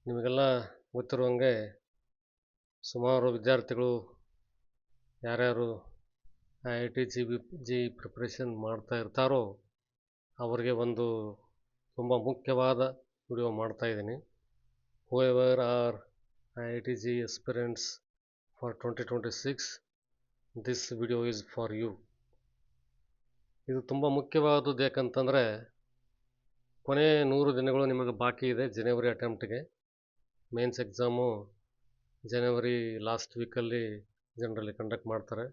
ನಿಮಗೆಲ್ಲ ಗೊತ್ತಿರುವಂಗೆ ಸುಮಾರು ವಿದ್ಯಾರ್ಥಿಗಳು ಯಾರ್ಯಾರು IIT ಪ್ರಿಪ್ರೇಷನ್ ಮಾಡ್ತಾ ಇರ್ತಾರೋ ಅವರಿಗೆ ಒಂದು ತುಂಬ ಮುಖ್ಯವಾದ ವಿಡಿಯೋ ಮಾಡ್ತಾ ಇದ್ದೀನಿ. Whoever are IIT aspirants for 2026, this video is for you. ಇದು ತುಂಬ ಮುಖ್ಯವಾದದ್ದು ಯಾಕಂತಂದರೆ ಕೊನೆ 100 ದಿನಗಳು ನಿಮಗೆ ಬಾಕಿ ಇದೆ ಜನವರಿ ಅಟೆಂಪ್ಟ್ಗೆ. ಮೇನ್ಸ್ ಎಕ್ಸಾಮು ಜನವರಿ ಲಾಸ್ಟ್ ವೀಕಲ್ಲಿ ಜನರಲಿ ಕಂಡಕ್ಟ್ ಮಾಡ್ತಾರೆ.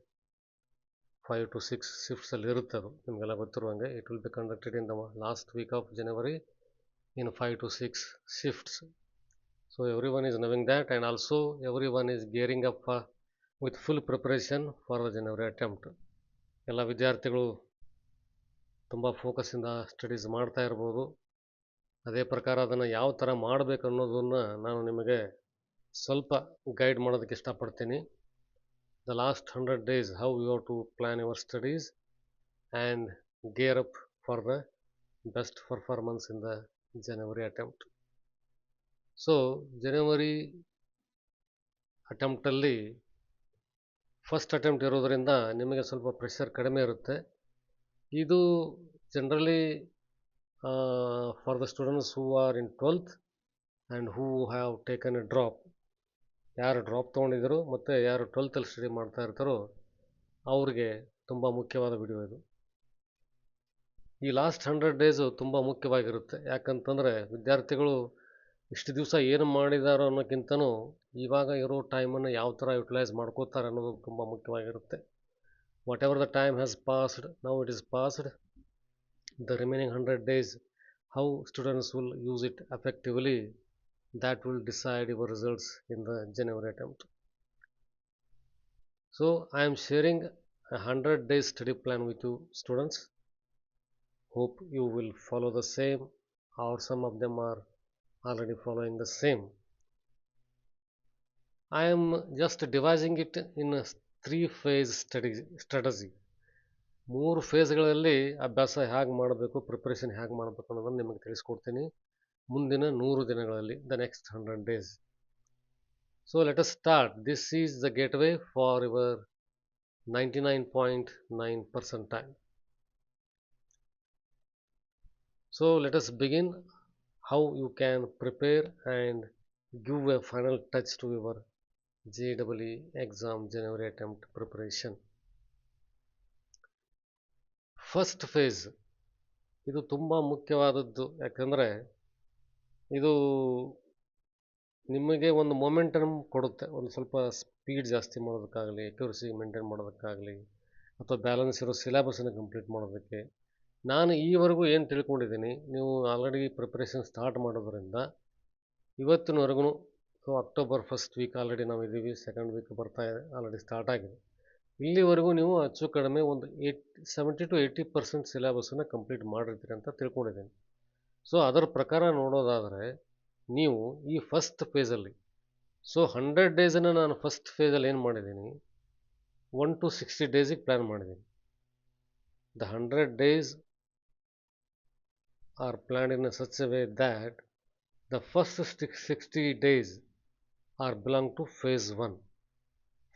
5 to 6 ಶಿಫ್ಟ್ಸಲ್ಲಿ ಇರುತ್ತೆ. ಅದು ನಿಮಗೆಲ್ಲ ಗೊತ್ತಿರುವಂಗೆ it will be conducted in the last week of January in 5 to 6 shifts. So everyone is knowing that, and also everyone is gearing up with full preparation for the January attempt. ಎಲ್ಲ ವಿದ್ಯಾರ್ಥಿಗಳು ತುಂಬ ಫೋಕಸ್ಸಿಂದ studies ಮಾಡ್ತಾ ಇರ್ಬೋದು. ಅದೇ ಪ್ರಕಾರ ಅದನ್ನು ಯಾವ ಥರ ಮಾಡಬೇಕು ಅನ್ನೋದನ್ನು ನಾನು ನಿಮಗೆ ಸ್ವಲ್ಪ ಗೈಡ್ ಮಾಡೋದಕ್ಕೆ ಇಷ್ಟಪಡ್ತೀನಿ. The last 100 days, how you have to plan your studies and gear up for the best performance in the January attempt. ಸೊ ಜನವರಿ ಅಟೆಂಪ್ಟಲ್ಲಿ ಫಸ್ಟ್ ಅಟೆಂಪ್ಟ್ ಇರೋದರಿಂದ ನಿಮಗೆ ಸ್ವಲ್ಪ ಪ್ರೆಷರ್ ಕಡಿಮೆ ಇರುತ್ತೆ. ಇದು generally for the students who are in 12th and who have taken a drop. ಯಾರು ಡ್ರಾಪ್ ತೊಗೊಂಡಿದ್ರು ಮತ್ತು ಯಾರು 12th ಸ್ಟಡಿ ಮಾಡ್ತಾ ಇರ್ತಾರೋ ಅವ್ರಿಗೆ ತುಂಬ ಮುಖ್ಯವಾದ ವಿಡಿಯೋ ಇದು. ಈ ಲಾಸ್ಟ್ 100 days ತುಂಬ ಮುಖ್ಯವಾಗಿರುತ್ತೆ. ಯಾಕಂತಂದರೆ ವಿದ್ಯಾರ್ಥಿಗಳು ಇಷ್ಟು ದಿವಸ ಏನು ಮಾಡಿದಾರೋ ಅನ್ನೋಕ್ಕಿಂತನೂ ಇವಾಗ ಇರೋ ಟೈಮನ್ನು ಯಾವ ಥರ ಯುಟಿಲೈಸ್ ಮಾಡ್ಕೋತಾರೆ ಅನ್ನೋದು ತುಂಬ ಮುಖ್ಯವಾಗಿರುತ್ತೆ. Whatever the time has passed, now it is passed. The remaining 100 days, how students will use it effectively, that will decide your results in the January attempt. So I am sharing a 100 days study plan with you students. Hope you will follow the same, or some of them are already following the same. I am just devising it in a 3-phase strategy. 3 ಫೇಸ್ಗಳಲ್ಲಿ ಅಭ್ಯಾಸ ಹೇಗೆ ಮಾಡಬೇಕು, preparation ಹೇಗೆ ಮಾಡಬೇಕು ಅನ್ನೋದನ್ನು ನಿಮಗೆ ತಿಳಿಸ್ಕೊಡ್ತೀನಿ ಮುಂದಿನ 100 ದಿನಗಳಲ್ಲಿ, the next 100 days. So let us start. This is the gateway for your 99.9 percentile. So let us begin how you can prepare and give a final touch to your JEE exam January attempt preparation. First phase ಇದು ತುಂಬ ಮುಖ್ಯವಾದದ್ದು. ಯಾಕಂದರೆ ಇದು ನಿಮಗೆ ಒಂದು momentum ಕೊಡುತ್ತೆ. ಒಂದು ಸ್ವಲ್ಪ ಸ್ಪೀಡ್ ಜಾಸ್ತಿ ಮಾಡೋದಕ್ಕಾಗಲಿ, ಅಕ್ಯುರಸಿ ಮೇಂಟೈನ್ ಮಾಡೋದಕ್ಕಾಗಲಿ, ಅಥವಾ ಬ್ಯಾಲೆನ್ಸ್ ಇರೋ ಸಿಲೆಬಸನ್ನು ಕಂಪ್ಲೀಟ್ ಮಾಡೋದಕ್ಕೆ. ನಾನು ಈವರೆಗೂ ಏನು ತಿಳ್ಕೊಂಡಿದ್ದೀನಿ, ನೀವು ಆಲ್ರೆಡಿ ಪ್ರಿಪ್ರೇಷನ್ ಸ್ಟಾರ್ಟ್ ಮಾಡೋದ್ರಿಂದ ಇವತ್ತಿನವರೆಗೂ, so October first week already ನಾವು ಇದ್ದೀವಿ, ಸೆಕೆಂಡ್ ವೀಕ್ ಬರ್ತಾ ಇದೆ, ಆಲ್ರೆಡಿ ಸ್ಟಾರ್ಟ್ ಆಗಿದೆ. ಇಲ್ಲಿವರೆಗೂ ನೀವು ಹೆಚ್ಚು ಕಡಿಮೆ ಒಂದು 70 to 80% ಸಿಲೆಬಸನ್ನು ಕಂಪ್ಲೀಟ್ ಮಾಡಿರ್ತೀರಿ ಅಂತ ತಿಳ್ಕೊಂಡಿದ್ದೀನಿ. ಸೊ ಅದರ ಪ್ರಕಾರ ನೋಡೋದಾದರೆ ನೀವು ಈ ಫಸ್ಟ್ ಫೇಸಲ್ಲಿ, ಸೊ 100 days ನಾನು ಫಸ್ಟ್ ಫೇಸಲ್ಲಿ ಏನು ಮಾಡಿದ್ದೀನಿ, 1 to 60 days ಪ್ಲ್ಯಾನ್ ಮಾಡಿದ್ದೀನಿ. The 100 days are planned in such a way that the first 60 days are belong to phase 1.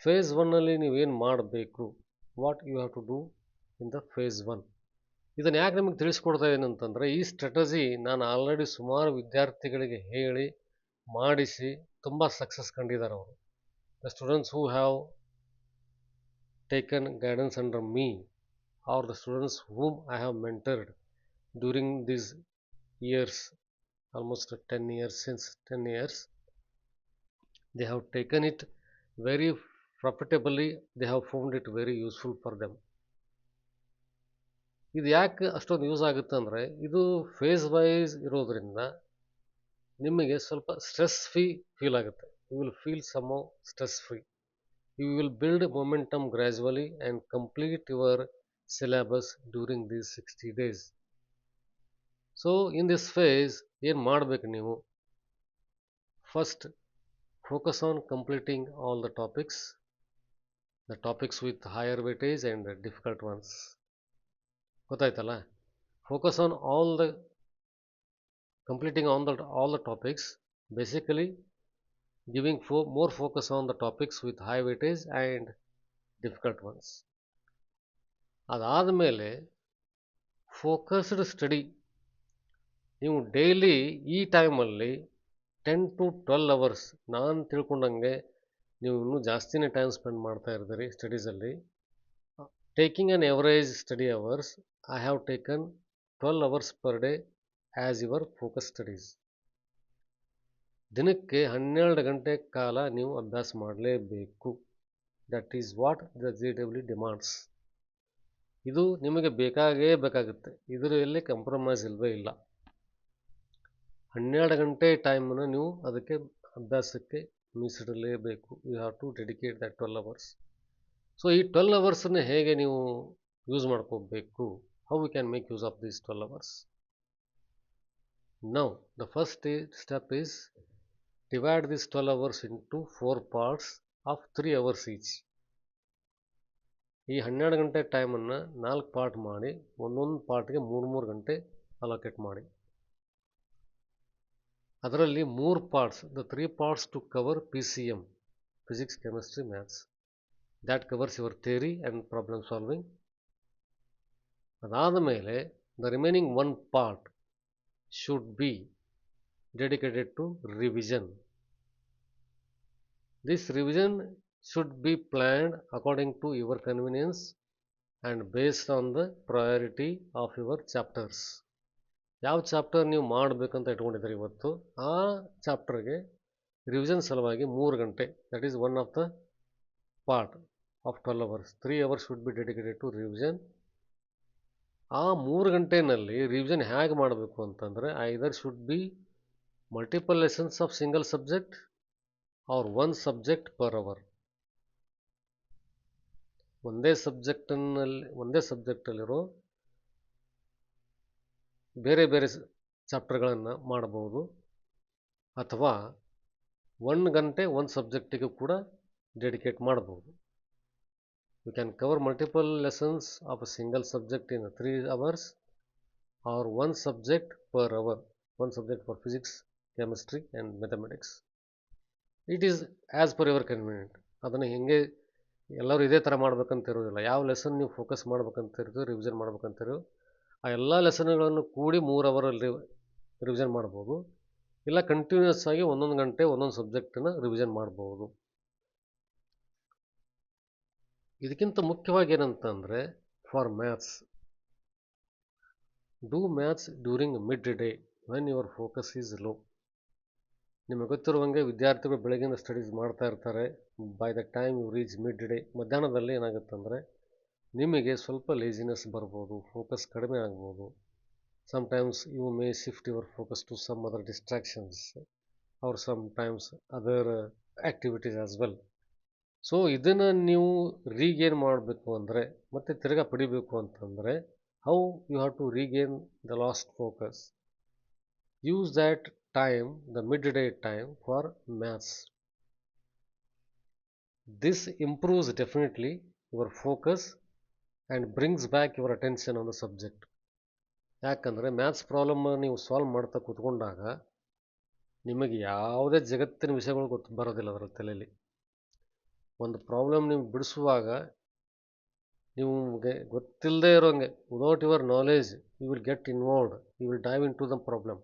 Phase 1ನಲ್ಲಿ ನೀವೇನು ಮಾಡಬೇಕು, what you have to do in the phase 1. ಇದನ್ನು ಯಾಕೆ ನಿಮಗೆ ತಿಳಿಸ್ಕೊಡ್ತಾ ಇದ್ದೀನಿ ಅಂತಂದರೆ, ಈ ಸ್ಟ್ರಾಟಜಿ ನಾನು ಆಲ್ರೆಡಿ ಸುಮಾರು ವಿದ್ಯಾರ್ಥಿಗಳಿಗೆ ಹೇಳಿ ಮಾಡಿಸಿ ತುಂಬ ಸಕ್ಸಸ್ ಕಂಡಿದ್ದಾರೆ ಅವರು. The students who have taken guidance under me, are the students whom I have mentored during these years, almost 10 years, since 10 years, they have taken it very profitably, they have found it very useful for them. ಇದು ಯಾಕೆ ಅಷ್ಟೊಂದು use ಆಗುತ್ತೆ ಅಂದರೆ, ಇದು phase wise ಇರೋದ್ರಿಂದ ನಿಮಗೆ ಸ್ವಲ್ಪ stress free feel ಆಗುತ್ತೆ. You will feel some stress free. You will build momentum gradually and complete your syllabus during these 60 days. So in this phase ಏನು ಮಾಡಬೇಕು ನೀವು, first focus on completing all the topics with higher weightage and difficult ones. ಗೊತ್ತಾಯ್ತಲ್ಲ, focus on completing all the topics basically giving more focus on the topics with high weightage and difficult ones. ಅದಾದಮೇಲೆ focused study, ನೀವು daily ಈ ಟೈಮಲ್ಲಿ 10 to 12 hours, ನಾನು ತಿಳ್ಕೊಂಡಂಗೆ ನೀವು ಇನ್ನೂ ಜಾಸ್ತಿನೇ time spend ಮಾಡ್ತಾ ಇರ್ತೀರಿ ಸ್ಟಡೀಸಲ್ಲಿ. Taking an average study hours, I have taken 12 hours per day as your focus studies. ದಿನಕ್ಕೆ 12 ಗಂಟೆ ಕಾಲ ನೀವು ಅಭ್ಯಾಸ ಮಾಡಲೇಬೇಕು. That is what the JEE demands. ಇದು ನಿಮಗೆ ಬೇಕಾಗುತ್ತೆ, ಇದರಲ್ಲಿ ಕಾಂಪ್ರಮೈಸ್ ಇಲ್ಲವೇ ಇಲ್ಲ. 12 ಗಂಟೆ ಟೈಮನ್ನು ನೀವು ಅದಕ್ಕೆ ಅಭ್ಯಾಸಕ್ಕೆ ಮೀಸಲಿಡಲೇಬೇಕು. You have to dedicate that 12 hours. So ಈ 12 ಅವರ್ಸನ್ನು ಹೇಗೆ ನೀವು ಯೂಸ್ ಮಾಡ್ಕೋಬೇಕು? How we can make use of these 12 hours? Now the first step is divide this 12 hours into 4 parts of 3 hours each. ಈ 12 ಗಂಟೆ ಟೈಮನ್ನು 4 ಪಾರ್ಟ್ ಮಾಡಿ, ಒಂದೊಂದು ಪಾರ್ಟ್ಗೆ 3 ಗಂಟೆ ಅಲೋಕೇಟ್ ಮಾಡಿ. ಅದರಲ್ಲಿ 3 parts, the 3 parts to cover PCM, physics, chemistry, maths. That covers your theory and problem solving. ಅದಾದ ಮೇಲೆ the remaining 1 part should be dedicated to revision. This revision should be planned according to your convenience and based on the priority of your chapters. ಯಾವ chapter ನೀವು ಮಾಡಬೇಕಂತ ಇಟ್ಕೊಂಡಿದ್ದೀರಿ ಇವತ್ತು, ಆ ಚಾಪ್ಟರ್ಗೆ revision ಸಲುವಾಗಿ 3 ಗಂಟೆ, that is one of the part of 12 hours. 3 hours should be dedicated to revision. ಆ 3 ಗಂಟೆನಲ್ಲಿ revision ಹೇಗೆ ಮಾಡಬೇಕು ಅಂತಂದರೆ, either should be multiple lessons of single subject or 1 subject per hour. ಒಂದೇ ಸಬ್ಜೆಕ್ಟಲ್ಲಿರೋ ಬೇರೆ ಬೇರೆ ಚಾಪ್ಟರ್ಗಳನ್ನು ಮಾಡಬಹುದು, ಅಥವಾ 1 ಗಂಟೆ 1 ಸಬ್ಜೆಕ್ಟಿಗೂ ಕೂಡ ಡೆಡಿಕೇಟ್ ಮಾಡಬಹುದು. You can cover multiple lessons of a single subject in 3 hours or 1 subject per hour, 1 subject for physics, chemistry and mathematics. It is as per your convenient. ಅದನ್ನು ಹಿಂಗೆ ಎಲ್ಲರೂ ಇದೇ ಥರ ಮಾಡ್ಬೇಕಂತ ಇರೋದಿಲ್ಲ. ಯಾವ ಲೆಸನ್ ನೀವು ಫೋಕಸ್ ಮಾಡ್ಬೇಕಂತ ಇರೋದು, ರಿವಿಷನ್ ಮಾಡ್ಬೇಕಂತಿರೋ ಆ ಎಲ್ಲ ಲೆಸನ್ಗಳನ್ನು ಕೂಡಿ 3 ಅವರಲ್ಲಿ ರಿವಿಷನ್ ಮಾಡ್ಬೋದು, ಇಲ್ಲ ಕಂಟಿನ್ಯೂಸ್ ಆಗಿ 1 ಗಂಟೆ 1 ಸಬ್ಜೆಕ್ಟನ್ನು ರಿವಿಷನ್ ಮಾಡ್ಬೋದು. ಇದಕ್ಕಿಂತ ಮುಖ್ಯವಾಗಿ ಏನಂತಂದರೆ, for maths, do maths during mid day when your focus is low. ನಿಮಗೆ ಗೊತ್ತಿರುವಂಗೆ ವಿದ್ಯಾರ್ಥಿಗಳು ಬೆಳಗಿನ ಸ್ಟಡೀಸ್ ಮಾಡ್ತಾ ಇರ್ತಾರೆ. By the time you reach mid day, ಮಧ್ಯಾಹ್ನದಲ್ಲಿ ಏನಾಗುತ್ತಂದರೆ ನಿಮಗೆ ಸ್ವಲ್ಪ ಲೇಜಿನೆಸ್ ಬರ್ಬೋದು, ಫೋಕಸ್ ಕಡಿಮೆ ಆಗ್ಬೋದು. Sometimes you may shift your focus to some other distractions or sometimes other activities as well. So ಇದನ್ನು ನೀವು ರೀಗೇನ್ ಮಾಡಬೇಕು ಅಂದರೆ, ಮತ್ತೆ ತಿರ್ಗಾ ಪಡಿಬೇಕು ಅಂತಂದರೆ, how you have to regain the last focus? Use that time, the midday time, for maths. This improves definitely your focus and brings back your attention on the subject. ಯಾಕಂದರೆ maths problem ನೀವು solve ಮಾಡ್ತಾ ಕೂತ್ಕೊಂಡಾಗ ನಿಮಗೆ ಯಾವುದೇ ಜಗತ್ತಿನ ವಿಷಯಗಳು ಬರೋದಿಲ್ಲ ಅದರ ತಲೆಯಲ್ಲಿ. ಒಂದು ಪ್ರಾಬ್ಲಮ್ ನೀವು ಬಿಡಿಸುವಾಗ ನಿಮಗೆ ಗೊತ್ತಿಲ್ಲದೆ ಇರೋಂಗೆ, without your knowledge you will get involved, you will dive into the problem.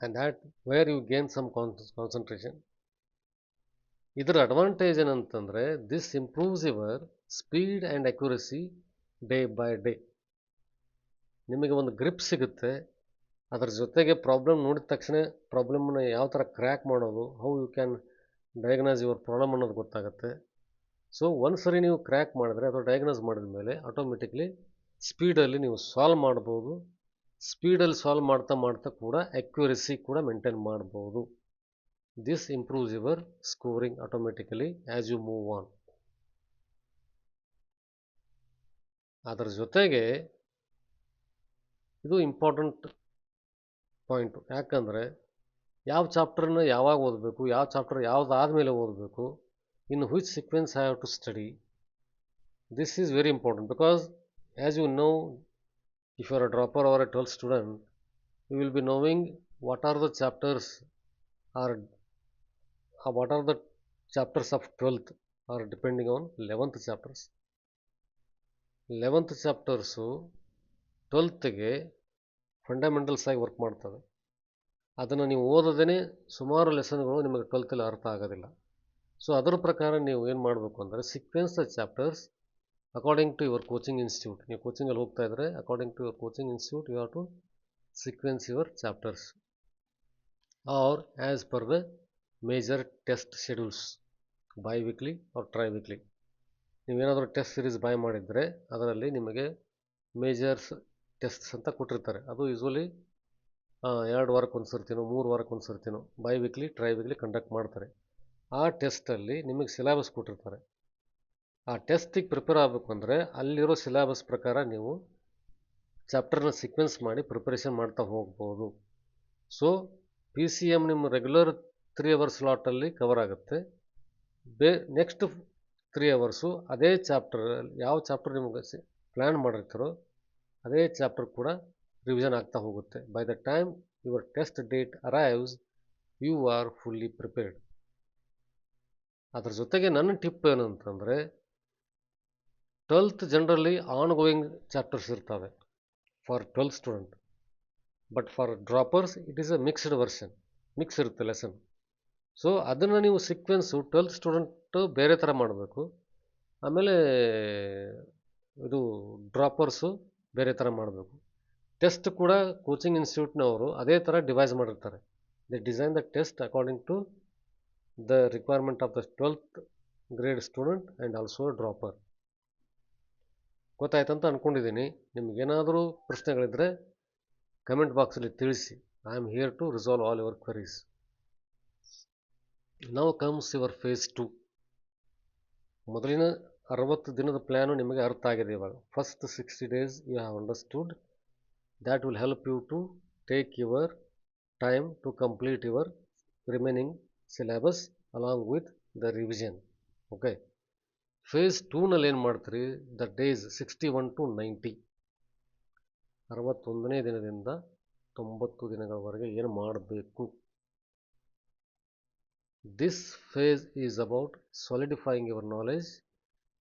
And that where you gain some concentration. ಇದರ ಅಡ್ವಾಂಟೇಜ್ ಏನಂತಂದರೆ, this improves your speed and accuracy day by day. ನಿಮಗೆ ಒಂದು grip ಸಿಗುತ್ತೆ. ಅದರ ಜೊತೆಗೆ problem ನೋಡಿದ ತಕ್ಷಣ ಪ್ರಾಬ್ಲಮ್ನ ಯಾವ ಥರ ಕ್ರ್ಯಾಕ್ ಮಾಡೋದು, how you can diagnose your problem ಅನ್ನೋದು ಗೊತ್ತಾಗುತ್ತೆ. ಸೊ ಒಂದ್ಸರಿ ನೀವು ಕ್ರ್ಯಾಕ್ ಮಾಡಿದ್ರೆ ಅಥವಾ ಡಯಾಗ್ನೈಸ್ ಮಾಡಿದ ಮೇಲೆ ಆಟೋಮೆಟಿಕ್ಲಿ ಸ್ಪೀಡಲ್ಲಿ ನೀವು ಸಾಲ್ವ್ ಮಾಡ್ಬೋದು. ಸ್ಪೀಡಲ್ಲಿ ಸಾಲ್ವ್ ಮಾಡ್ತಾ ಕೂಡ ಅಕ್ಯುರಸಿ ಕೂಡ ಮೇಂಟೈನ್ ಮಾಡ್ಬೋದು. This improves your scoring automatically as you move on. ಅದರ ಜೊತೆಗೆ ಇದು ಇಂಪಾರ್ಟೆಂಟ್ ಪಾಯಿಂಟು. ಯಾಕಂದರೆ ಯಾವ ಚಾಪ್ಟರ್ನ ಯಾವಾಗ ಓದಬೇಕು, ಯಾವ ಚಾಪ್ಟರ್ ಯಾವುದಾದ್ಮೇಲೆ ಓದಬೇಕು, in which sequence I have to study, this is very important. Because as you know, if you are a dropper or a 12th student, you will be knowing what are the chapters are what are the chapters of 12th are depending on 11th chapters. 11th chapters 12ಗೆ fundamentals ಆಗಿ work ಮಾಡ್ತವೆ. ಅದನ್ನು ನೀವು ಓದದೇ ಸುಮಾರು ಲೆಸನ್ಗಳು ನಿಮಗೆ 12ಲ್ಲಿ ಅರ್ಥ ಆಗೋದಿಲ್ಲ. So ಅದರ ಪ್ರಕಾರ ನೀವು ಏನು ಮಾಡಬೇಕು ಅಂದರೆ sequence the chapters according to your coaching institute. ನೀವು ಕೋಚಿಂಗಲ್ಲಿ ಹೋಗ್ತಾ ಇದ್ದರೆ according to your coaching institute you have to sequence your chapters or as per the major test schedules biweekly or triweekly. ನೀವೇನಾದರೂ test series buy ಮಾಡಿದರೆ ಅದರಲ್ಲಿ ನಿಮಗೆ majors tests ಅಂತ ಕೊಟ್ಟಿರ್ತಾರೆ. ಅದು ಯೂಶ್ವಲಿ 2 ವಾರಕ್ಕೆ ಒಂದು ಸರ್ತಿನೋ 3 ವಾರಕ್ಕೆ ಒಂದು ಸರ್ತಿನೋ biweekly triweekly conduct ಮಾಡ್ತಾರೆ. ಆ ಟೆಸ್ಟಲ್ಲಿ ನಿಮಗೆ ಸಿಲೆಬಸ್ ಕೊಟ್ಟಿರ್ತಾರೆ. ಆ ಟೆಸ್ಟಿಗೆ ಪ್ರಿಪೇರ್ ಆಗಬೇಕು ಅಂದರೆ ಅಲ್ಲಿರೋ ಸಿಲೆಬಸ್ ಪ್ರಕಾರ ನೀವು ಚಾಪ್ಟರ್ನ ಸೀಕ್ವೆನ್ಸ್ ಮಾಡಿ ಪ್ರಿಪರೇಷನ್ ಮಾಡ್ತಾ ಹೋಗ್ಬೋದು. ಸೊ PCM ನಿಮ್ಮ ರೆಗ್ಯುಲರ್ 3 ಅವರ್ಸ್ ಸ್ಲಾಟಲ್ಲಿ ಕವರ್ ಆಗುತ್ತೆ. ನೆಕ್ಸ್ಟ್ 3 ಅವರ್ಸು ಅದೇ ಚಾಪ್ಟರ್, ಯಾವ ಚಾಪ್ಟರ್ ನಿಮಗೆ ಪ್ಲ್ಯಾನ್ ಮಾಡಿರ್ತೀರೋ ಅದೇ ಚಾಪ್ಟರ್ ಕೂಡ ರಿವಿಷನ್ ಆಗ್ತಾ ಹೋಗುತ್ತೆ. By the time your test date arrives you are fully prepared. ಅದ್ರ ಜೊತೆಗೆ ನನ್ನ ಟಿಪ್ ಏನು ಅಂತಂದರೆ 12th generally ongoing chapters ಇರ್ತವೆ for 12th student. But for droppers it is a mixed version, mix ಇರುತ್ತೆ ಲೆಸನ್. ಸೊ ಅದನ್ನು ನೀವು sequence 12th student ಬೇರೆ ಥರ ಮಾಡಬೇಕು, ಆಮೇಲೆ ಇದು ಡ್ರಾಪರ್ಸು ಬೇರೆ ಥರ ಮಾಡಬೇಕು. ಟೆಸ್ಟ್ ಕೂಡ ಕೋಚಿಂಗ್ ಇನ್ಸ್ಟಿಟ್ಯೂಟ್ನವರು ಅದೇ ಥರ ಡಿವೈಸ್ ಮಾಡಿರ್ತಾರೆ. They design the test according to the requirement of the 12th grade student and also dropper. ಗೊತ್ತಾಯ್ತಂತ ಅಂದ್ಕೊಂಡಿದ್ದೀನಿ. ನಿಮಗೇನಾದರೂ ಪ್ರಶ್ನೆಗಳಿದ್ದರೆ ಕಮೆಂಟ್ ಬಾಕ್ಸಲ್ಲಿ ತಿಳಿಸಿ. I am here to resolve all your queries. Now comes your phase 2. ಮೊದಲಿನ 60 ದಿನದ ಪ್ಲ್ಯಾನು ನಿಮಗೆ ಅರ್ಥ ಆಗಿದೆ ಇವಾಗ. First 60 days you have understood. That will help you to take your time to complete your remaining syllabus along with the revision. Okay, face 2ನಲ್ಲಿ ಏನು ಮಾಡ್ತೀರಿ? The days 61 to 90, 61ನೇ ದಿನದಿಂದ 90 ದಿನಗಳವರೆಗೆ ಏನು ಮಾಡಬೇಕು? This phase is about solidifying your knowledge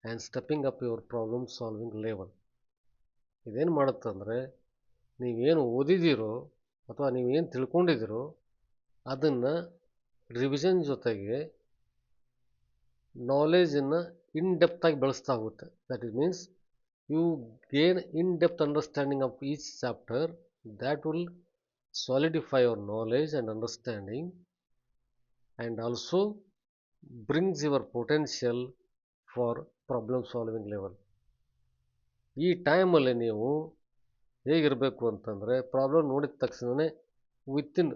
and stepping up your problem solving level. ಇದೇನು ಮಾಡುತ್ತಂದರೆ ನೀವೇನು ಓದಿದ್ದೀರೋ ಅಥವಾ ನೀವೇನು ತಿಳ್ಕೊಂಡಿದ್ದೀರೋ ಅದನ್ನು ರಿವಿಷನ್ ಜೊತೆಗೆ ನಾಲೆಜನ್ನು ಇನ್ ಡೆಪ್ತಾಗಿ ಬೆಳೆಸ್ತಾ ಹೋಗುತ್ತೆ. That is means you gain in depth understanding of each chapter. That will solidify your knowledge and understanding and also brings your potential for problem solving level. ಈ ಟೈಮಲ್ಲಿ ನೀವು ಹೇಗಿರಬೇಕು ಅಂತಂದರೆ ಪ್ರಾಬ್ಲಮ್ ನೋಡಿದ ತಕ್ಷಣವೇ within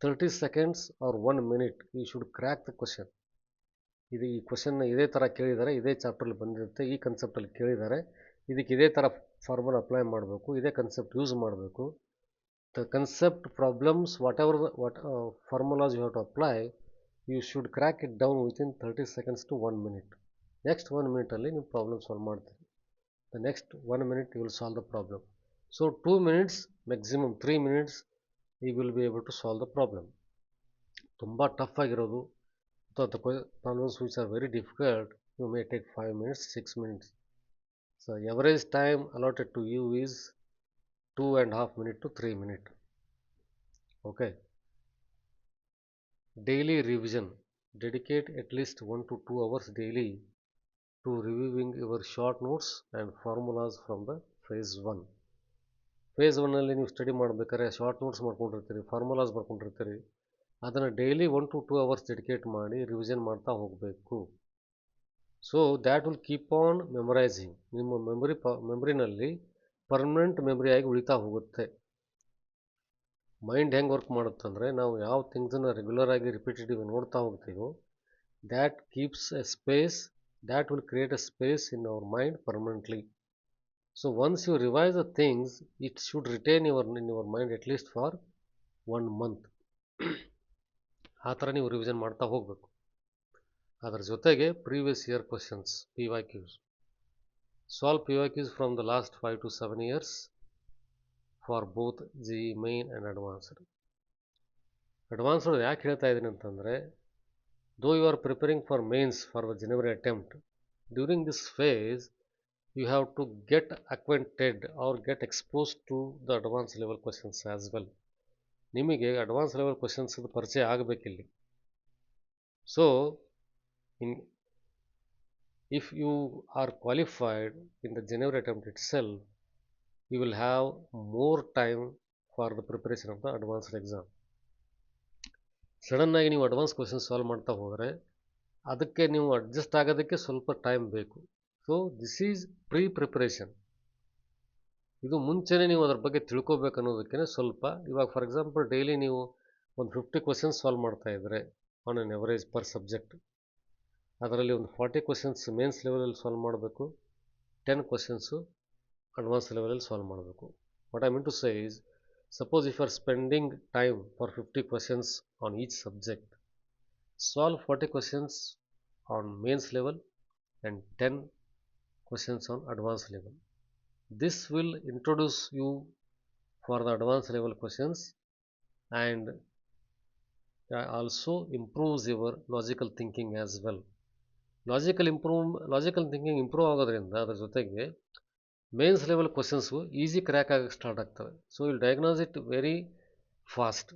30 seconds or 1 minute you should crack the question. ಈ ಕ್ವಶನ್ನ ಇದೇ ಥರ ಕೇಳಿದ್ದಾರೆ, ಇದೇ ಚಾಪ್ಟರ್ಲಿ ಬಂದಿರುತ್ತೆ, ಈ ಕನ್ಸೆಪ್ಟಲ್ಲಿ ಕೇಳಿದ್ದಾರೆ, ಇದಕ್ಕೆ ಇದೇ ಥರ ಫಾರ್ಮುಲಾ ಅಪ್ಲೈ ಮಾಡಬೇಕು, ಇದೇ ಕನ್ಸೆಪ್ಟ್ ಯೂಸ್ ಮಾಡಬೇಕು. The concept problems what formulas you have to apply, you should crack it down within 30 seconds to 1 minute. Next 1 minute ಅಲ್ಲಿ ನೀವು ಪ್ರಾಬ್ಲಮ್ ಸಾಲ್ವ್ ಮಾಡ್ತೀರಿ. The next 1 minute you will solve the problem. So 2 minutes maximum 3 minutes you will be able to solve the problem. ತುಂಬ tough ಆಗಿರೋದು ಅಥವಾ problems which are very difficult you may take 5 minutes 6 minutes. So average time allotted to you is 2.5 minutes to 3 minutes. Okay. Daily revision. Dedicate at least 1 to 2 hours daily to reviewing your short notes and formulas from the phase 1. phase 1ನಲ್ಲಿ ನೀವು study ಮಾಡಬೇಕಾದ್ರೆ short notes ಮಾಡ್ಕೊಂಡಿರ್ತೀರಿ, formulas ಬರ್ಕೊಂಡಿರ್ತೀರಿ. ಅದನ್ನು daily 1 to 2 hours dedicate ಮಾಡಿ revision ಮಾಡ್ತಾ ಹೋಗಬೇಕು. So that will keep on memorising. ನಿಮ್ಮ ಮೆಮೊರಿನಲ್ಲಿ permanent ಮೆಮೊರಿಯಾಗಿ ಉಳಿತಾ ಹೋಗುತ್ತೆ. Mind ಹೆಂಗೆ work ಮಾಡುತ್ತಂದರೆ ನಾವು ಯಾವ ಥಿಂಗ್ಸನ್ನು ರೆಗ್ಯುಲರ್ ಆಗಿ ರಿಪೀಟೆಟಿವ್ ನೋಡ್ತಾ ಹೋಗ್ತೀವೋ that keeps a space, that will create a space in our mind permanently. So once you revise the things it should retain in your mind at least for 1 month. ಆ ಥರ ನೀವು revision ಮಾಡ್ತಾ ಹೋಗಬೇಕು. ಅದರ ಜೊತೆಗೆ previous year questions PYQs. Solve PYQs from the last 5 to 7 years for both GE main and advanced. Advanced ಯಾಕೆ ಹೇಳ್ತಾ ಇದ್ದೀನಿ ಅಂತಂದರೆ, though you are preparing for mains for the January attempt, during this phase you have to get acquainted or get exposed to the advanced level questions as well. ನಿಮಗೆ advance level questions ಪರಿಚಯ ಆಗಬೇಕಿಲ್ಲಿ. So if you are qualified in the January attempt itself, you will have more time for the preparation of the advanced exam. ಸಡನ್ನಾಗಿ ನೀವು advance questions solve ಮಾಡ್ತಾ ಹೋದರೆ ಅದಕ್ಕೆ ನೀವು adjust ಆಗೋದಕ್ಕೆ ಸ್ವಲ್ಪ ಟೈಮ್ ಬೇಕು. So this is preparation. ಇದು ಮುಂಚೆನೇ ನೀವು ಅದ್ರ ಬಗ್ಗೆ ತಿಳ್ಕೊಬೇಕು ಅನ್ನೋದಕ್ಕೆ ಸ್ವಲ್ಪ. ಇವಾಗ ಫಾರ್ ಎಕ್ಸಾಂಪಲ್ ಡೈಲಿ ನೀವು ಒಂದು 50 ಕ್ವಶನ್ಸ್ ಸಾಲ್ವ್ ಮಾಡ್ತಾ ಇದ್ದರೆ on an average per subject, ಅದರಲ್ಲಿ ಒಂದು 40 ಕ್ವಶನ್ಸ್ ಮೇನ್ಸ್ ಲೆವೆಲಲ್ಲಿ ಸಾಲ್ವ್ ಮಾಡಬೇಕು, 10 ಕ್ವಶನ್ಸು ಅಡ್ವಾನ್ಸ್ ಲೆವೆಲಲ್ಲಿ ಸಾಲ್ವ್ ಮಾಡಬೇಕು. What I mean to say is, suppose if you are spending time for 50 questions on each subject, solve 40 questions on mains level and 10 questions on advanced level. This will introduce you for the advanced level questions and also improves your logical thinking as well. Logical thinking improve ಆಗೋದ್ರಿಂದ ಅದರ ಜೊತೆಗೆ mains level questions easy crack ಆಗಕ್ಕೆ start ಆಗ್ತವೆ. So will diagnose it very fast.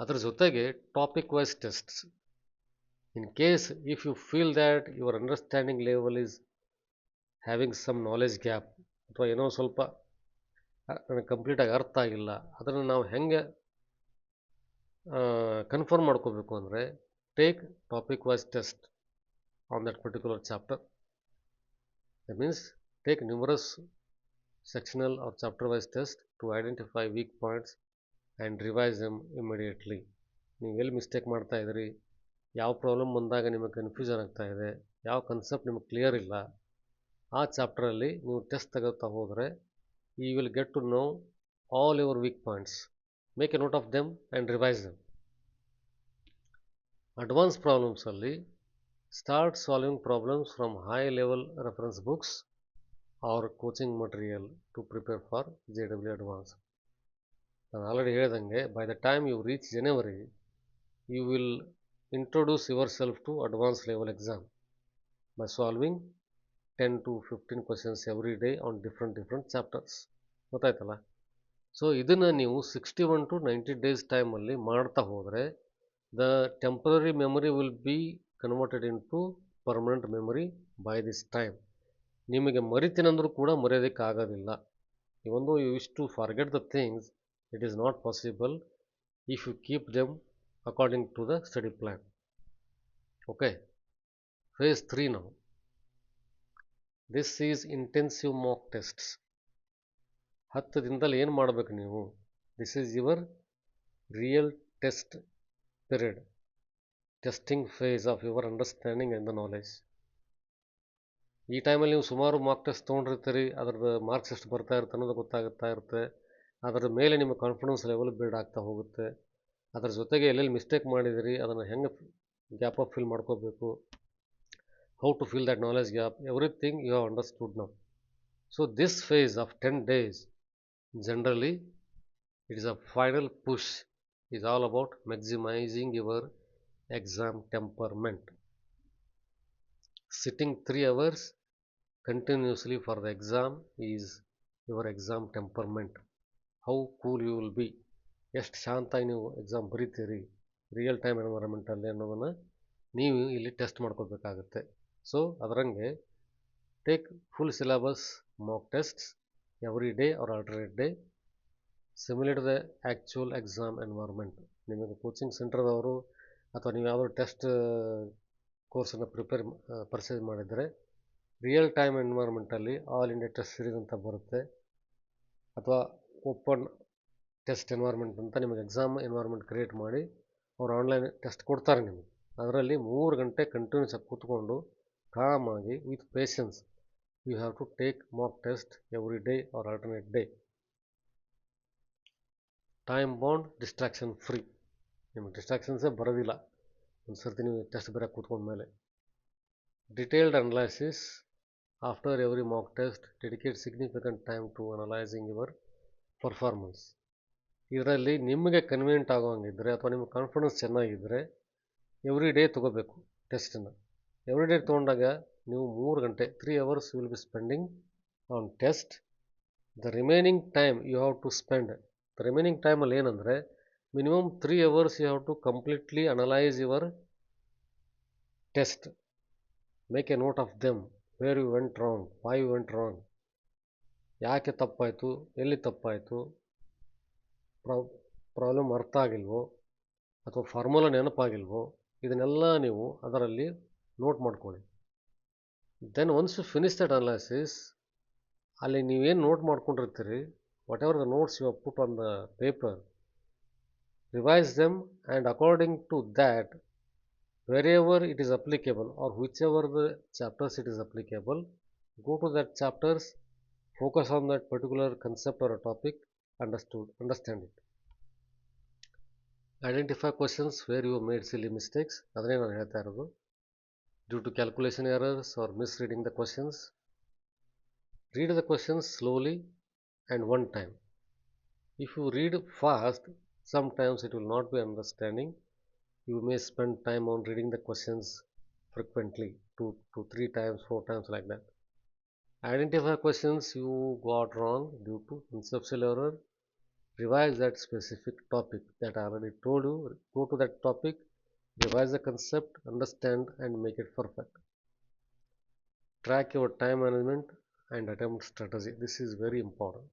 ಅದರ ಜೊತೆಗೆ topic wise tests. In case if you feel that your understanding level is having some knowledge gap, ಅಥವಾ ಏನೋ ಸ್ವಲ್ಪ ನನಗೆ ಕಂಪ್ಲೀಟಾಗಿ ಅರ್ಥ ಆಗಿಲ್ಲ, ಅದನ್ನು ನಾವು ಹೆಂಗೆ ಕನ್ಫರ್ಮ್ ಮಾಡ್ಕೋಬೇಕು ಅಂದರೆ, take topic wise test on that particular chapter. That means take numerous sectional or chapter wise tests to identify weak points and revise them immediately. ನೀವು ಎಲ್ಲಿ ಮಿಸ್ಟೇಕ್ ಮಾಡ್ತಾ ಇದ್ರಿ, ಯಾವ ಪ್ರಾಬ್ಲಮ್ ಬಂದಾಗ ನಿಮಗೆ ಕನ್ಫ್ಯೂಷನ್ ಆಗ್ತಾ ಇದೆ, ಯಾವ ಕನ್ಸೆಪ್ಟ್ ನಿಮಗೆ ಕ್ಲಿಯರ್ ಇಲ್ಲ, ಆ ಚಾಪ್ಟರಲ್ಲಿ ನೀವು ಟೆಸ್ಟ್ ತಗೋತಾ ಹೋದರೆ you will get to know all your weak points. Make a note of them and revise them. Advance ಪ್ರಾಬ್ಲಮ್ಸಲ್ಲಿ start solving problems from high level reference books or coaching material to prepare for JEE Advanced. ನಾನು already ಹೇಳ್ದಂಗೆ, by the time you reach January you will introduce yourself to advance level exam by solving 10 to 15 questions every day on different chapters. ಗೊತ್ತಾಯ್ತಲ್ಲ? So ಇದನ್ನು ನೀವು 61 to 90 days ಟೈಮಲ್ಲಿ ಮಾಡ್ತಾ ಹೋದರೆ the temporary memory will be converted into permanent memory by this time. ನಿಮಗೆ ಮರಿತೀನಂದ್ರೂ ಕೂಡ ಮರೆಯೋದಕ್ಕೆ ಆಗೋದಿಲ್ಲ. Even though you wish to forget the things, it is not possible if you keep them according to the study plan. Okay, phase 3 now. This is intensive mock tests. 10 ದಿನದಲ್ಲಿ ಏನು ಮಾಡಬೇಕು ನೀವು? This is your real test period, testing face of your understanding and the knowledge. ಈ ಟೈಮಲ್ಲಿ ನೀವು ಸುಮಾರು mark test ತೊಗೊಂಡಿರ್ತೀರಿ, ಅದ್ರದ್ದು marks ಎಷ್ಟು ಬರ್ತಾ ಇರುತ್ತೆ ಅನ್ನೋದು ಗೊತ್ತಾಗುತ್ತಾ ಇರುತ್ತೆ. ಅದರ ಮೇಲೆ ನಿಮ್ಮ ಕಾನ್ಫಿಡೆನ್ಸ್ ಲೆವೆಲ್ ಬಿಲ್ಡ್ ಆಗ್ತಾ ಹೋಗುತ್ತೆ. ಅದರ ಜೊತೆಗೆ ಎಲ್ಲೆಲ್ಲಿ ಮಿಸ್ಟೇಕ್ ಮಾಡಿದಿರಿ, ಅದನ್ನು ಹೆಂಗೆ ಗ್ಯಾಪ್ ಅಪ್ ಫಿಲ್ ಮಾಡ್ಕೋಬೇಕು, how to fill that knowledge gap, everything you have understood now. So this phase of 10 days generally it is a final push, is all about maximizing your exam temperament. Sitting 3 hours continuously for the exam is your exam temperament. How cool you will be, ಎಷ್ಟು ಶಾಂತಾಗಿ ನೀವು exam ಬರೀತೀರಿ real time ಎನ್ವೈರನ್ಮೆಂಟಲ್ಲಿ ಅನ್ನೋದನ್ನು ನೀವು ಇಲ್ಲಿ test ಮಾಡ್ಕೋಬೇಕಾಗುತ್ತೆ. So ಅದರಂಗೆ take full syllabus mock tests every day or alternate day, simulate the actual exam environment. ನಿಮಗೆ ಕೋಚಿಂಗ್ ಸೆಂಟರ್ದವರು ಅಥವಾ ನೀವು ಯಾವುದೋ ಟೆಸ್ಟ್ ಕೋರ್ಸನ್ನು ಪರ್ಚೇಸ್ ಮಾಡಿದರೆ ರಿಯಲ್ ಟೈಮ್ ಎನ್ವೈರನ್ಮೆಂಟಲ್ಲಿ ಆಲ್ ಇಂಡಿಯಾ ಟೆಸ್ಟ್ ಸೀರೀಸ್ ಅಂತ ಬರುತ್ತೆ, ಅಥವಾ ಓಪನ್ ಟೆಸ್ಟ್ ಎನ್ವೈರನ್ಮೆಂಟ್ ಅಂತ ನಿಮಗೆ ಎಕ್ಸಾಮ್ ಎನ್ವೈರನ್ಮೆಂಟ್ ಕ್ರಿಯೇಟ್ ಮಾಡಿ ಅವ್ರು ಆನ್ಲೈನ್ ಟೆಸ್ಟ್ ಕೊಡ್ತಾರೆ ನಿಮಗೆ. ಅದರಲ್ಲಿ 3 ಗಂಟೆ ಕಂಟಿನ್ಯೂಸ್ ಆಗಿ ಕೂತ್ಕೊಂಡು ಕಾಮಾಗಿ with patience you have to take mock test every day or alternate day. Time bound, distraction free. ನಿಮಗೆ ಡಿಸ್ಟ್ರಾಕ್ಷನ್ಸೇ ಬರೋದಿಲ್ಲ ಒಂದು ಸರ್ತಿ ನೀವು ಟೆಸ್ಟ್ ಬರೋಕ್ಕೆ ಕೂತ್ಕೊಂಡ್ಮೇಲೆ. Detailed analysis after every mock test, dedicate significant time to analysing your performance. ಇದರಲ್ಲಿ ನಿಮಗೆ ಕನ್ವೀನಿಯಂಟ್ ಆಗೋಂಗಿದ್ರೆ ಅಥವಾ ನಿಮ್ಮ ಕಾನ್ಫಿಡೆನ್ಸ್ ಚೆನ್ನಾಗಿದ್ದರೆ ಎವ್ರಿ ಡೇ ತೊಗೋಬೇಕು ಟೆಸ್ಟನ್ನು. ಎವ್ರಿ ಡೇ ತೊಗೊಂಡಾಗ ನೀವು 3 ಗಂಟೆ 3 hours you will be spending on test. The remaining time you have to spend. The remaining ಟೈಮಲ್ಲಿ ಏನಂದರೆ minimum 3 hours you have to completely analyse your test. Make a note of them. Where you went wrong, why you went wrong, ಯಾಕೆ ತಪ್ಪಾಯಿತು, ಎಲ್ಲಿ ತಪ್ಪಾಯಿತು, problem ಅರ್ಥ ಆಗಿಲ್ವೋ ಅಥವಾ formula ನೆನಪಾಗಿಲ್ವೋ, ಇದನ್ನೆಲ್ಲ ನೀವು ಅದರಲ್ಲಿ ನೋಟ್ ಮಾಡ್ಕೊಳ್ಳಿ. Then once you finish that analysis, ಅಲ್ಲಿ ನೀವೇನು ನೋಟ್ ಮಾಡ್ಕೊಂಡಿರ್ತೀರಿ, whatever the notes you have put on the paper, revise them and according to that wherever it is applicable or whichever the chapters it is applicable, go to that chapters, focus on that particular concept or a topic, understand it. Identify questions where you made silly mistakes. ಅದನ್ನೇ ನಾನು ಹೇಳ್ತಾ ಇರೋದು. Due to calculation errors or misreading the questions, read the questions slowly and one time. If you read fast, sometimes it will not be understanding. You may spend time on reading the questions frequently, 2 to 3 times, 4 times, like that. Identify questions you got wrong due to conceptual error. Revise that specific topic that I already told you. Go to that topic, revise the concept, understand and make it perfect. Track your time management and attempt strategy. This is very important.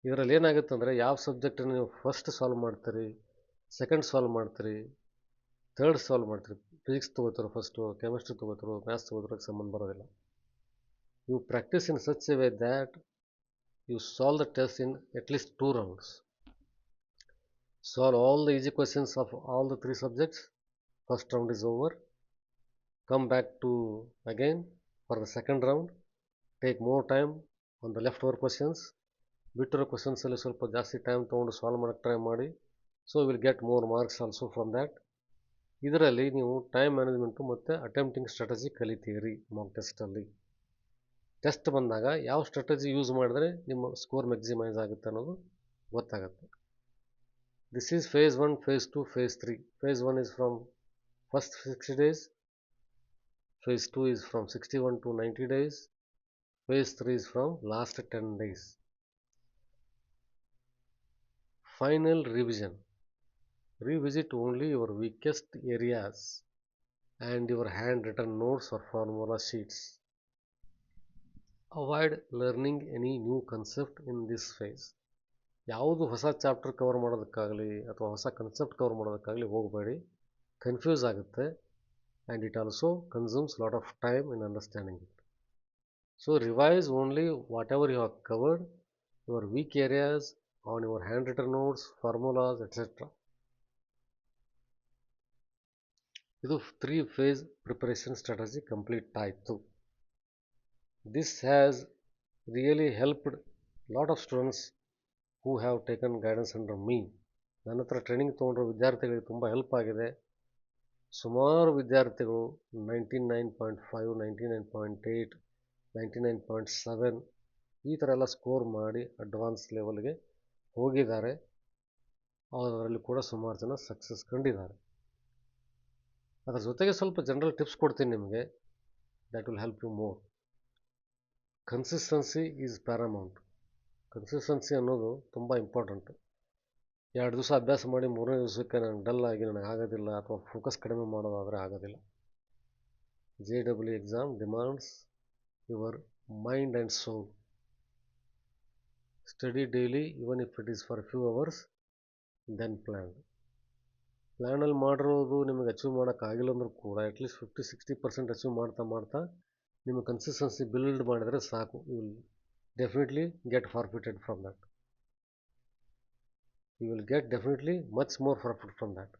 ಇದರಲ್ಲಿ ಏನಾಗುತ್ತೆ ಅಂದರೆ ಯಾವ ಸಬ್ಜೆಕ್ಟನ್ನು ನೀವು first solve ಮಾಡ್ತೀರಿ, second solve ಮಾಡ್ತೀರಿ, third solve ಮಾಡ್ತೀರಿ, physics ತೊಗೋತಾರೋ ಫಸ್ಟು, ಕೆಮಿಸ್ಟ್ರಿ ತೊಗೋತಾರೋ, ಮ್ಯಾಥ್ಸ್ ತೊಗೋತಾರೋಕ್ಕೆ ಸಂಬಂಧ ಬರೋದಿಲ್ಲ. You practise in such a way that you solve the test in at least 2 rounds. Solve all the easy questions of all the 3 subjects. First round is over. Come back to again for the second round. Take more time on the leftover questions. ಬಿಟ್ಟಿರೋ ಕ್ವಶನ್ಸಲ್ಲಿ ಸ್ವಲ್ಪ ಜಾಸ್ತಿ time ತೊಗೊಂಡು solve ಮಾಡೋಕ್ಕೆ try ಮಾಡಿ. So will get more marks also from that. ಇದರಲ್ಲಿ ನೀವು time management ಮತ್ತು attempting strategy ಕಲಿತೀರಿ Mach ಟೆಸ್ಟಲ್ಲಿ. Test ಬಂದಾಗ ಯಾವ ಸ್ಟ್ರಾಟಜಿ ಯೂಸ್ ಮಾಡಿದ್ರೆ ನಿಮ್ಮ ಸ್ಕೋರ್ ಮ್ಯಾಕ್ಸಿಮೈಸ್ ಆಗುತ್ತೆ ಅನ್ನೋದು ಗೊತ್ತಾಗುತ್ತೆ. This is phase 1, phase 2, phase 3. Phase 1 is from first 60 days. Phase 2 is from 61 to 90 days. Phase 3 is from last 10 days. Final revision. Revisit only your weakest areas and your handwritten notes or formula sheets. Avoid learning any new concept in this phase. ಯಾವುದು ಹೊಸ chapter cover ಮಾಡೋದಕ್ಕಾಗಲಿ ಅಥವಾ ಹೊಸ concept cover ಮಾಡೋದಕ್ಕಾಗಲಿ ಹೋಗಬೇಡಿ. Confuse ಆಗುತ್ತೆ and it also consumes lot of time in understanding it. So revise only whatever you have covered, your weak areas on your hand written notes, formulas etcetera. ಇದು 3 phase preparation strategy complete ಆಯಿತು. This has really helped lot of students who have taken guidance under me. ನನ್ನ ಹತ್ರ training ತೊಗೊಂಡ್ರ ವಿದ್ಯಾರ್ಥಿಗಳಿಗೆ ತುಂಬ help ಆಗಿದೆ. ಸುಮಾರು ವಿದ್ಯಾರ್ಥಿಗಳು 99.5, 99.8, 99.7 ಈ ಥರ ಎಲ್ಲ ಸ್ಕೋರ್ ಮಾಡಿ ಅಡ್ವಾನ್ಸ್ ಲೆವೆಲ್ಗೆ ಹೋಗಿದ್ದಾರೆ. ಅದರಲ್ಲಿ ಕೂಡ ಸುಮಾರು ಜನ ಸಕ್ಸಸ್ ಕಂಡಿದ್ದಾರೆ. ಅದರ ಜೊತೆಗೆ ಸ್ವಲ್ಪ ಜನರಲ್ ಟಿಪ್ಸ್ ಕೊಡ್ತೀನಿ ನಿಮಗೆ, that will help you more. Consistency is paramount. Consistency ಅನ್ನೋದು ತುಂಬ ಇಂಪಾರ್ಟೆಂಟು. 2 ದಿವಸ ಅಭ್ಯಾಸ ಮಾಡಿ 3ನೇ ದಿವಸಕ್ಕೆ ನನಗೆ ಡಲ್ ಆಗಿ ನನಗೆ ಆಗೋದಿಲ್ಲ ಅಥವಾ ಫೋಕಸ್ ಕಡಿಮೆ ಮಾಡೋದಾದರೆ ಆಗೋದಿಲ್ಲ. JEE exam demands your mind and soul. Study daily even if it is for few hours then ಪ್ಲ್ಯಾನಲ್ಲಿ ಮಾಡಿರೋದು ನಿಮಗೆ ಅಚೀವ್ ಮಾಡೋಕ್ಕಾಗಿಲ್ಲ ಅಂದರೂ ಕೂಡ ಅಟ್ಲೀಸ್ಟ್ 50-60% ಅಚೀವ್ ಮಾಡ್ತಾ ನಿಮಗೆ ಕನ್ಸಿಸ್ಟೆನ್ಸಿ ಬಿಲ್ಡ್ ಮಾಡಿದರೆ ಸಾಕು. You will definitely get forfeited from that. You will get definitely much more profit from that.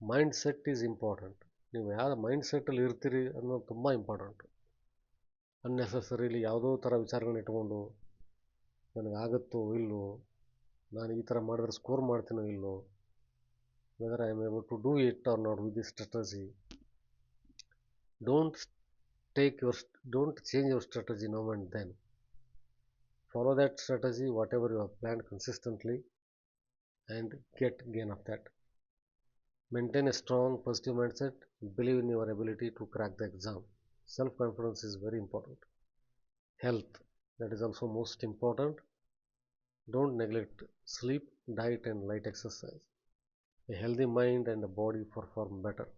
Mind set is important. ನೀವು ಯಾವ ಮೈಂಡ್ ಸೆಟ್ಟಲ್ಲಿ ಇರ್ತೀರಿ ಅನ್ನೋದು ತುಂಬ ಇಂಪಾರ್ಟೆಂಟು. ಅನ್ನೆಸೆಸರಿಲಿ ಯಾವುದೋ ಥರ ವಿಚಾರಗಳನ್ನ ಇಟ್ಕೊಂಡು ನನಗಾಗುತ್ತೋ ಇಲ್ಲೋ, ನಾನು ಈ ಥರ ಮಾಡಿದ್ರೆ ಸ್ಕೋರ್ ಮಾಡ್ತೀನೋ ಇಲ್ಲೋ, whether I am able to do it or not with this strategy. Don't change your strategy now and then. Follow that strategy, whatever you have planned consistently. and get gain of that. Maintain a strong positive mindset. Believe in your ability to crack the exam. Self-confidence is very important. Health, that is also most important. Don't neglect sleep, diet and light exercise. A healthy mind and a body perform better.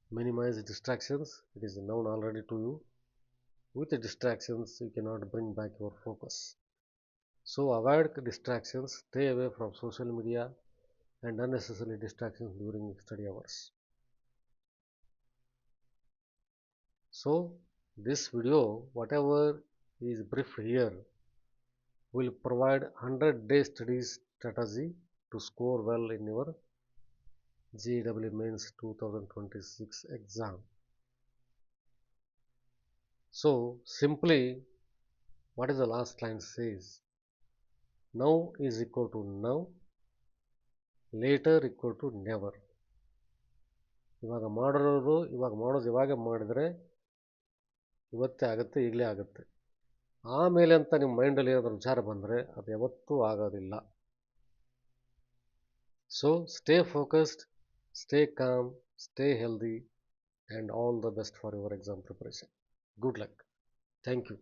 Minimize distractions. It is known already to you. With the distractions, you cannot bring back your focus. So avoid distractions. Stay away from social media and unnecessary distractions during study hours. So this video, whatever is briefed here, will provide 100-day study strategy to score well in your JEE Mains 2026 exam. So simply, what is the last line says? Now is equal to now, later equal to never. ಇವಾಗ ಮಾಡೋದು ಇವಾಗ ಮಾಡಿದರೆ ಇವತ್ತೇ ಆಗುತ್ತೆ, ಈಗಲೇ ಆಗುತ್ತೆ. ಆಮೇಲೆ ಅಂತ ನಿಮ್ಮ ಮೈಂಡಲ್ಲಿ ಏನಾದರೂ ವಿಚಾರ ಬಂದರೆ ಅದು ಯಾವತ್ತೂ ಆಗೋದಿಲ್ಲ. So stay focused, stay calm, stay healthy, and all the best for your exam preparation. Good luck. Thank you.